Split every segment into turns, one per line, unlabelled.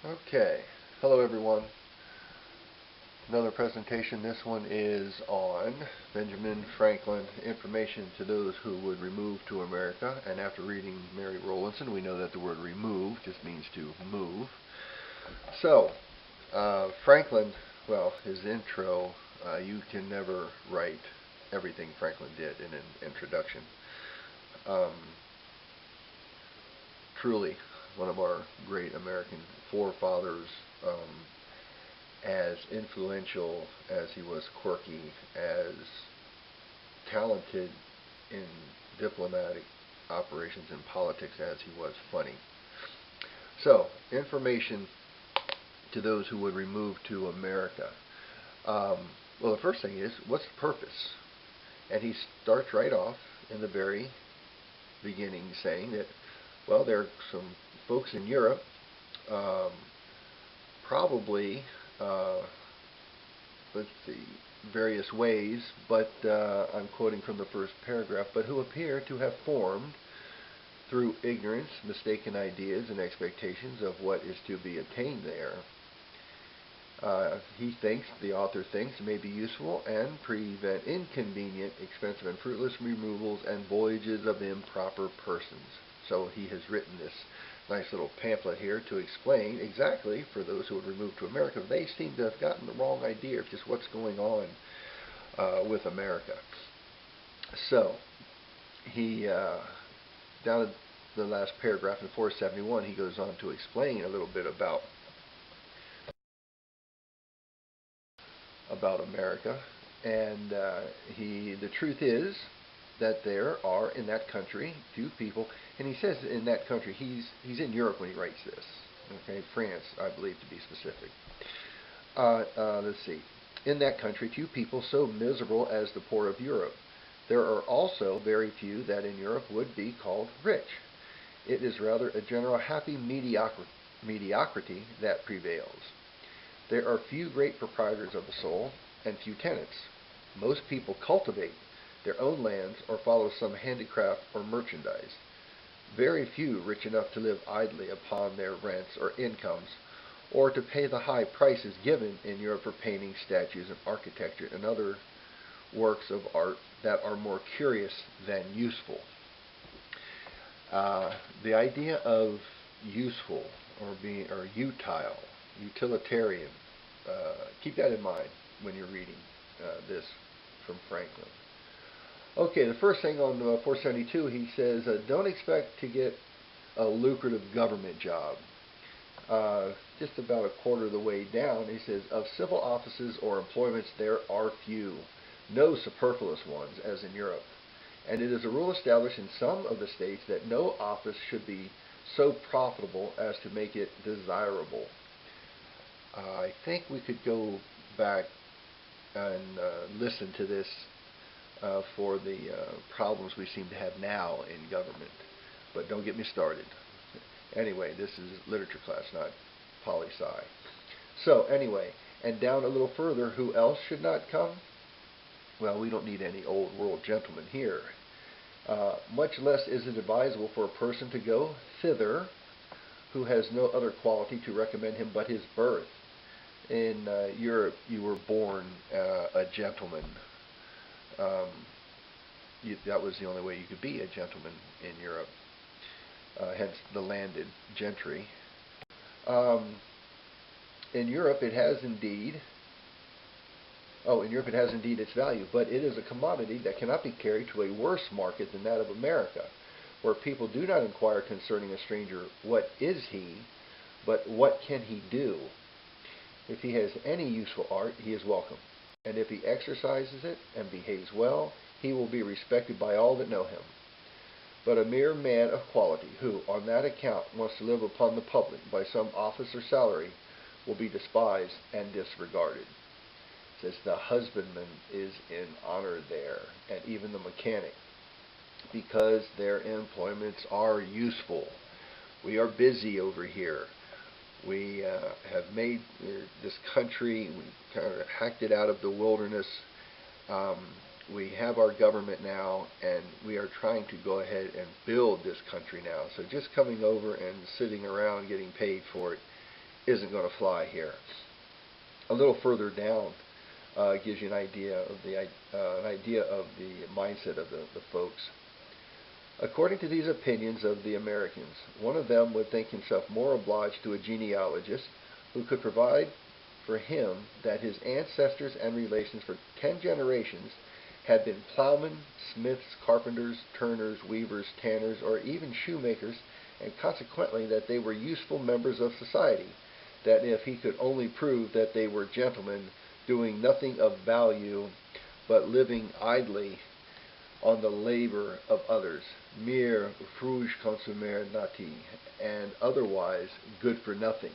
Okay, hello everyone. Another presentation. This one is on Benjamin Franklin, Information to Those Who Would Remove to America. And after reading Mary Rowlandson, we know that the word remove just means to move. So, Franklin, well, his intro, you can never write everything Franklin did in an introduction. Um, Truly, one of our great American forefathers. As influential as he was quirky, as talented in diplomatic operations and politics as he was funny. So, information to those who would remove to America. Well, the first thing is, what's the purpose? And he starts right off in the very beginning saying that, well, there are some folks in Europe, probably let's see, various ways, but I'm quoting from the first paragraph, but who appear to have formed through ignorance, mistaken ideas, and expectations of what is to be attained there. The author thinks, may be useful and prevent inconvenient, expensive, and fruitless removals and voyages of improper persons. So he has written this nice little pamphlet here to explain exactly, for those who would remove to America, they seem to have gotten the wrong idea of just what's going on with America. So, he, down at the last paragraph in 471, he goes on to explain a little bit about America, and the truth is that there are in that country few people, and he says in that country, he's in Europe when he writes this, okay, France, I believe, to be specific. Let's see. In that country, few people so miserable as the poor of Europe. There are also very few that in Europe would be called rich. It is rather a general happy mediocrity that prevails. There are few great proprietors of the soul, and few tenants. Most people cultivate their own lands or follow some handicraft or merchandise. Very few rich enough to live idly upon their rents or incomes, or to pay the high prices given in Europe for painting, statues, and architecture, and other works of art that are more curious than useful. The idea of useful or utilitarian, keep that in mind when you're reading this from Franklin. Okay, the first thing on 472, he says, don't expect to get a lucrative government job. Just about a quarter of the way down, he says, of civil offices or employments there are few, no superfluous ones, as in Europe. And it is a rule established in some of the states that no office should be so profitable as to make it desirable. I think we could go back and listen to this for the problems we seem to have now in government. But don't get me started. Anyway, this is literature class, not poli-sci. So anyway, and down a little further, who else should not come? Well, we don't need any old world gentlemen here. Much less is it advisable for a person to go thither who has no other quality to recommend him but his birth. In Europe, you were born a gentleman. That was the only way you could be a gentleman in Europe. Hence the landed gentry. In Europe, it has indeed its value, but it is a commodity that cannot be carried to a worse market than that of America, where people do not inquire concerning a stranger, what is he, but what can he do? If he has any useful art, he is welcome, and if he exercises it and behaves well, he will be respected by all that know him. But a mere man of quality, who, on that account, wants to live upon the public by some office or salary, will be despised and disregarded. It says the husbandman is in honor there, and even the mechanic, because their employments are useful. We are busy over here. We have made this country, we kind of hacked it out of the wilderness. We have our government now, and we are trying to go ahead and build this country now. So just coming over and sitting around getting paid for it isn't going to fly here. A little further down gives you an idea of the mindset of the folks. According to these opinions of the Americans, one of them would think himself more obliged to a genealogist who could provide for him that his ancestors and relations for 10 generations had been plowmen, smiths, carpenters, turners, weavers, tanners, or even shoemakers, and consequently that they were useful members of society, that if he could only prove that they were gentlemen doing nothing of value but living idly on the labor of others, mere fruge consumer nati, and otherwise good for nothing,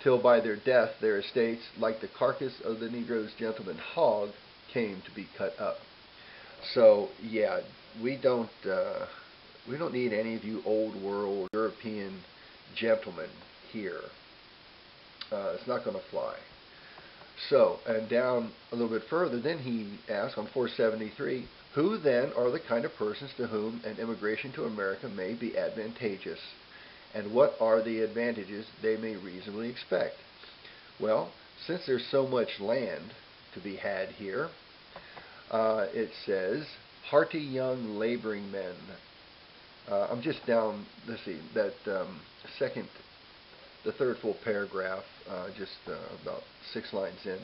till by their death their estates, like the carcass of the Negro's gentleman hog, came to be cut up. So yeah, we don't need any of you old world European gentlemen here. It's not going to fly. So, and down a little bit further, then he asks on 473, who then are the kind of persons to whom an immigration to America may be advantageous, and what are the advantages they may reasonably expect? Well, since there's so much land to be had here, it says, hearty young laboring men. I'm just down, let's see, that the third full paragraph, about 6 lines in.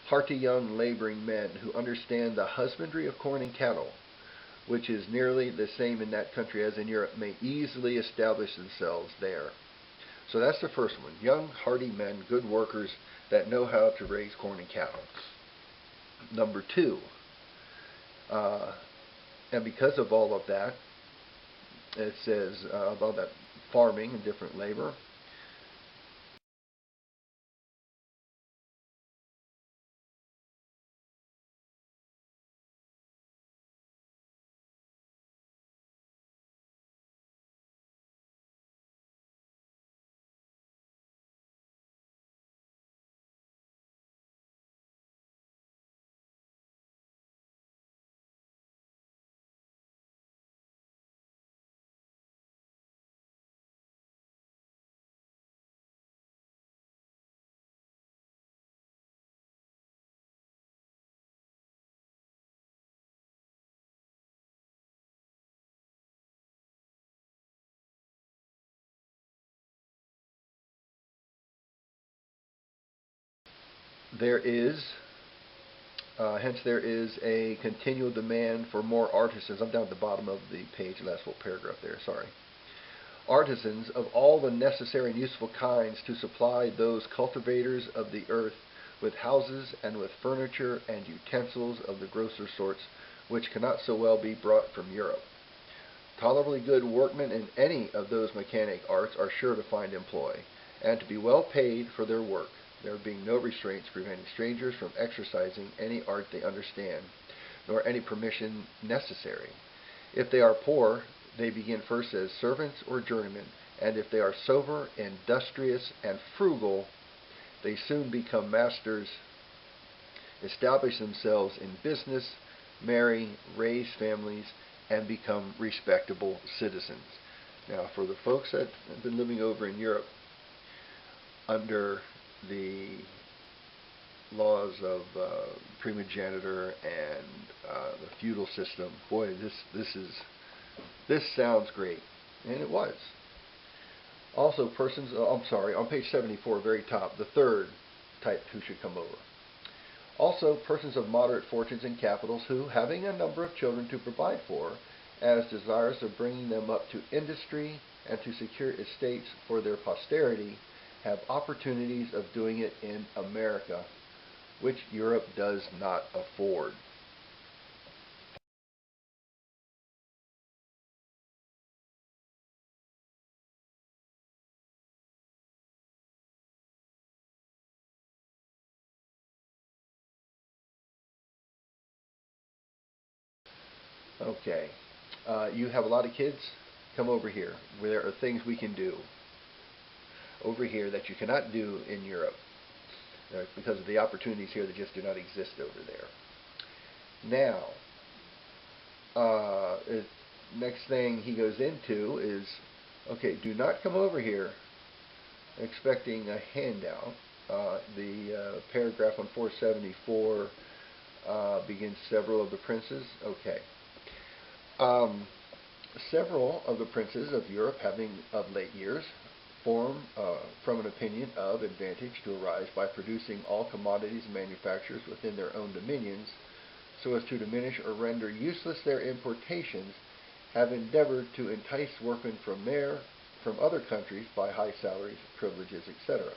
Hearty young laboring men who understand the husbandry of corn and cattle, which is nearly the same in that country as in Europe, may easily establish themselves there. So that's the first one. Young, hearty men, good workers that know how to raise corn and cattle. Number 2, and because of all of that, it says about that farming and different labor, hence there is a continual demand for more artisans. I'm down at the bottom of the page, last full paragraph there, sorry. Artisans of all the necessary and useful kinds to supply those cultivators of the earth with houses and with furniture and utensils of the grosser sorts, which cannot so well be brought from Europe. Tolerably good workmen in any of those mechanic arts are sure to find employ, and to be well paid for their work, there being no restraints preventing strangers from exercising any art they understand, nor any permission necessary. If they are poor, they begin first as servants or journeymen, and if they are sober, industrious, and frugal, they soon become masters, establish themselves in business, marry, raise families, and become respectable citizens. Now, for the folks that have been living over in Europe under the laws of primogeniture and the feudal system, boy, this sounds great, and it was. Also, persons, on page 74, very top, the third type who should come over. Also, persons of moderate fortunes and capitals who, having a number of children to provide for, as desirous of bringing them up to industry and to secure estates for their posterity, have opportunities of doing it in America, which Europe does not afford. Okay, you have a lot of kids? Come over here, where there are things we can do over here that you cannot do in Europe because of the opportunities here that just do not exist over there. Now, next thing he goes into is, okay, do not come over here expecting a handout. The paragraph on 474 begins several of the princes. Okay. Um, Several of the princes of Europe having of late years form from an opinion of advantage to arise by producing all commodities and manufactures within their own dominions, so as to diminish or render useless their importations, have endeavored to entice workmen from other countries by high salaries, privileges, etc.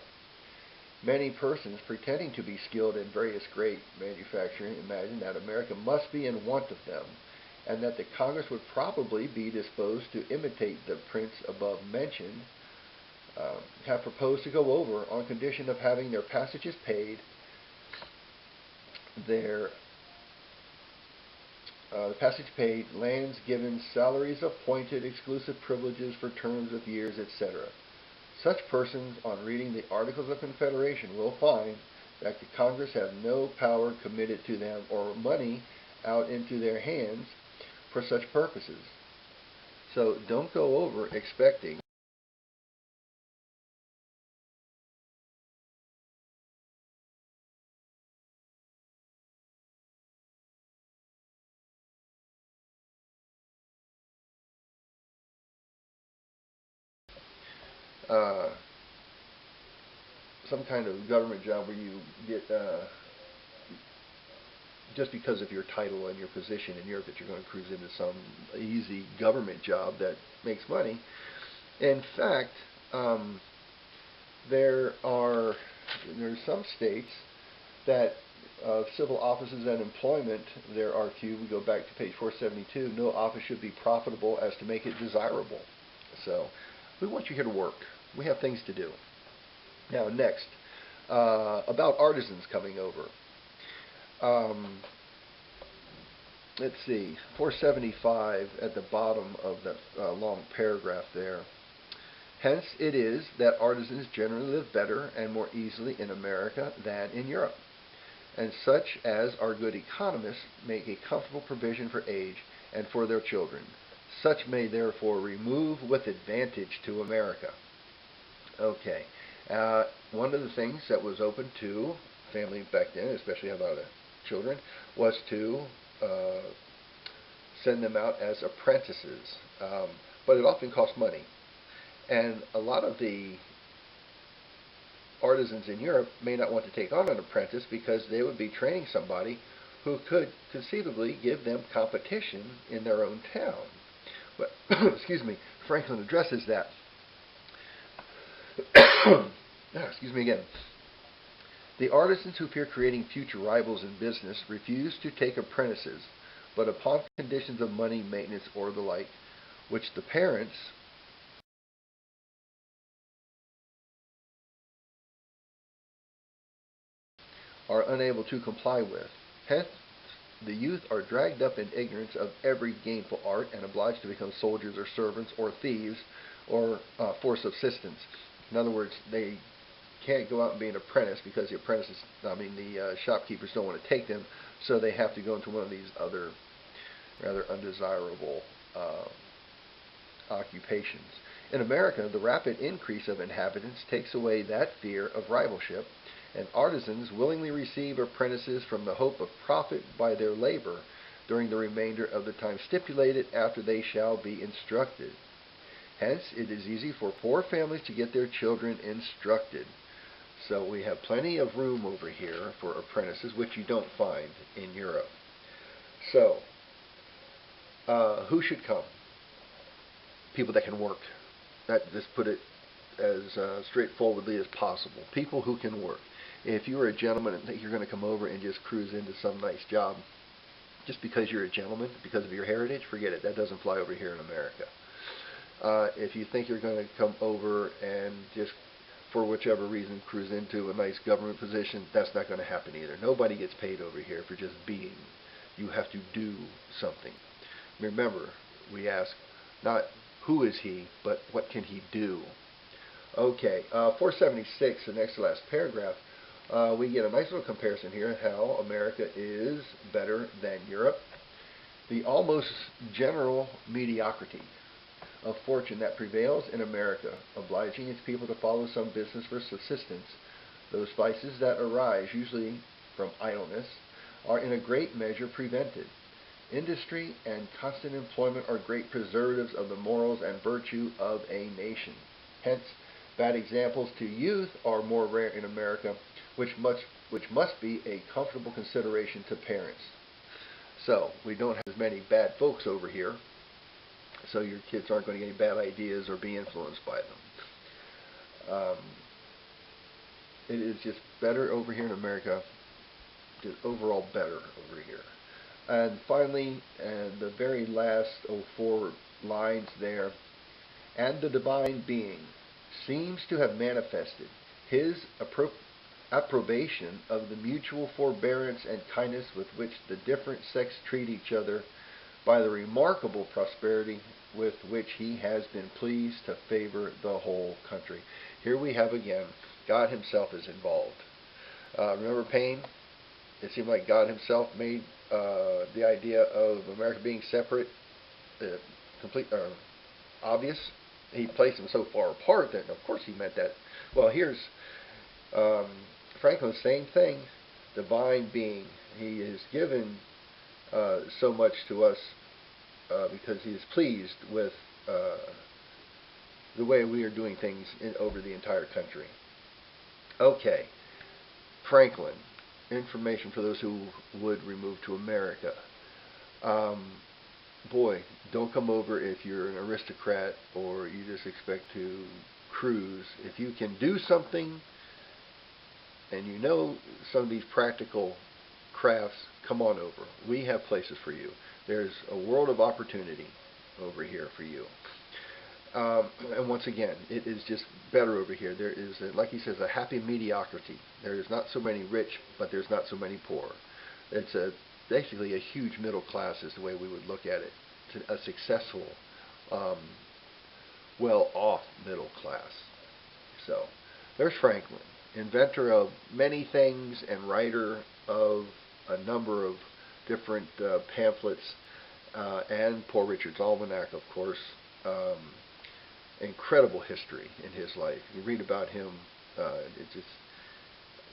Many persons pretending to be skilled in various great manufacturing imagine that America must be in want of them, and that the Congress would probably be disposed to imitate the prince above mentioned, have proposed to go over on condition of having their passages paid, their passage paid, lands given, salaries appointed, exclusive privileges for terms of years, etc. Such persons, on reading the Articles of Confederation, will find that the Congress have no power committed to them or money out into their hands for such purposes. So don't go over expecting uh, some kind of government job where you get just because of your title and your position in Europe that you're going to cruise into some easy government job that makes money. In fact, there are some states that civil offices and employment, there are few. We go back to page 472. No office should be profitable as to make it desirable. So we want you here to work. We have things to do. Now, next, about artisans coming over. Let's see, 475 at the bottom of that long paragraph there. Hence it is that artisans generally live better and more easily in America than in Europe, and such as are good economists make a comfortable provision for age and for their children. Such may therefore remove with advantage to America. Okay. One of the things that was open to families back then, especially about children, was to send them out as apprentices. But it often cost money. And a lot of the artisans in Europe may not want to take on an apprentice because they would be training somebody who could conceivably give them competition in their own town. But, excuse me, Franklin addresses that. Excuse me again. The artisans who fear creating future rivals in business refuse to take apprentices, but upon conditions of money, maintenance, or the like, which the parents are unable to comply with. Hence, the youth are dragged up in ignorance of every gainful art and obliged to become soldiers or servants or thieves or for subsistence. In other words, they can't go out and be an apprentice because the shopkeepers don't want to take them, so they have to go into one of these other rather undesirable occupations. In America, the rapid increase of inhabitants takes away that fear of rivalship, and artisans willingly receive apprentices from the hope of profit by their labor during the remainder of the time stipulated after they shall be instructed. Hence, it is easy for poor families to get their children instructed. So we have plenty of room over here for apprentices, which you don't find in Europe. So, who should come? People that can work. Just put it as straightforwardly as possible. People who can work. If you are a gentleman and think you're going to come over and just cruise into some nice job, just because you're a gentleman, because of your heritage, forget it. That doesn't fly over here in America. If you think you're going to come over and just, for whichever reason, cruise into a nice government position, that's not going to happen either. Nobody gets paid over here for just being. You have to do something. Remember, we ask not who is he, but what can he do? Okay, 476, the next to last paragraph, we get a nice little comparison here how America is better than Europe. The almost general mediocrity of fortune that prevails in America, obliging its people to follow some business for subsistence, those vices that arise, usually from idleness, are in a great measure prevented. Industry and constant employment are great preservatives of the morals and virtue of a nation. Hence, bad examples to youth are more rare in America, which must be a comfortable consideration to parents. So, we don't have as many bad folks over here, so your kids aren't going to get any bad ideas or be influenced by them. It is just better over here in America, just overall better over here. And finally, the very last 4 lines there, and the divine being seems to have manifested his approbation of the mutual forbearance and kindness with which the different sects treat each other, by the remarkable prosperity with which he has been pleased to favor the whole country. Here we have again, God himself is involved. Remember Paine? It seemed like God himself made the idea of America being separate obvious. He placed them so far apart that of course he meant that. Well, here's Franklin, same thing. Divine being. He is given so much to us because he is pleased with the way we are doing things over the entire country. Okay, Franklin. Information for those who would remove to America. Boy, don't come over if you're an aristocrat or you just expect to cruise. If you can do something and you know some of these practical crafts, come on over. We have places for you. There's a world of opportunity over here for you. And once again, it is just better over here. There is, like he says, a happy mediocrity. There is not so many rich, but there's not so many poor. It's basically a huge middle class is the way we would look at it. It's a successful, well-off middle class. So, there's Franklin, inventor of many things and writer of a number of different pamphlets, and Poor Richard's Almanac, of course. Incredible history in his life. You read about him,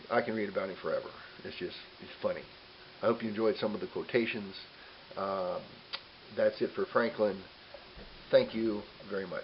I can read about him forever. It's funny. I hope you enjoyed some of the quotations. That's it for Franklin. Thank you very much.